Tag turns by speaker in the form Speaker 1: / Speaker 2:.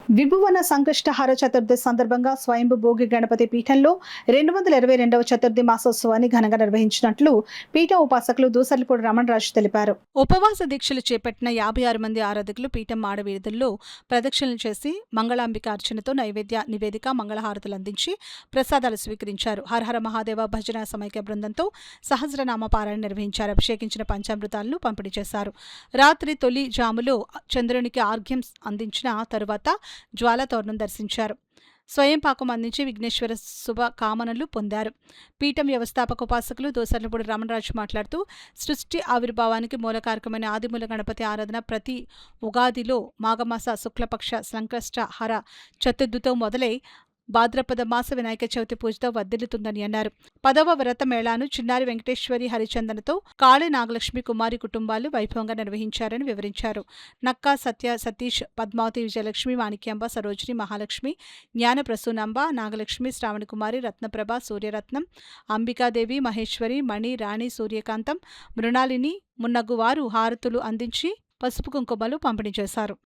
Speaker 1: విభువన సంకష్టహార చతుర్థి సందర్భంగా స్వయంభు భోగి గణపతి పీఠంలో 222వ చతుర్థి మాసోత్సవాన్ని ఘనంగా నిర్వహించినట్లు పీఠ ఉపాసకులు దూసర్లపూడి రమణరాజు తెలిపారు.
Speaker 2: ఉపవాస దీక్షలు చేపట్టిన 56 మంది ఆరాధకులు పీఠం మాడవీధుల్లో ప్రదక్షిణలు చేసి మంగళాంబిక అర్చనతో నైవేద్య నివేదిక మంగళహారతులు అందించి ప్రసాదాలు స్వీకరించారు. హరహర మహాదేవ భజన సమైక్య బృందంతో సహస్రనామ పారాయణ నిర్వహించారు. అభిషేకించిన పంచామృతాలను పంపిణీ చేశారు. రాత్రి తొలి జాములో చంద్రునికి ఆర్ఘ్యం అందించిన తరువాత జ్వాలతోరణం దర్శించారు. స్వయం పాకం అందించి విఘ్నేశ్వర శుభ కామనలు పొందారు. పీఠం వ్యవస్థాపక ఉపాసకులు దోసర్లపూడి రమణరాజు మాట్లాడుతూ సృష్టి ఆవిర్భావానికి మూలకారకమైన ఆదిమూల గణపతి ఆరాధన ప్రతి ఉగాదిలో మాఘమాస శుక్లపక్ష సంకష్టహర చతుర్థితో మొదలై భాద్రపద మాస వినాయక చవితి పూజతో వర్ధిల్లుతుందని అన్నారు. 10వ వ్రత మేళాను చిన్నారి వెంకటేశ్వరి హరిచందనతో కాళీ నాగలక్ష్మి కుమారి కుటుంబాలు వైభవంగా నిర్వహించారని వివరించారు. నక్కా సత్య సతీష్, పద్మావతి, విజయలక్ష్మి, మాణిక్యాంబ, సరోజిని, మహాలక్ష్మి, జ్ఞాన ప్రసూనాంబ, నాగలక్ష్మి, శ్రావణకుమారి, రత్నప్రభ, సూర్యరత్నం, అంబికాదేవి, మహేశ్వరి, మణి, రాణి, సూర్యకాంతం, మృణాలిని మున్నగు వారు హారతులు అందించి పసుపు కుంకుమలు పంపిణీ చేశారు.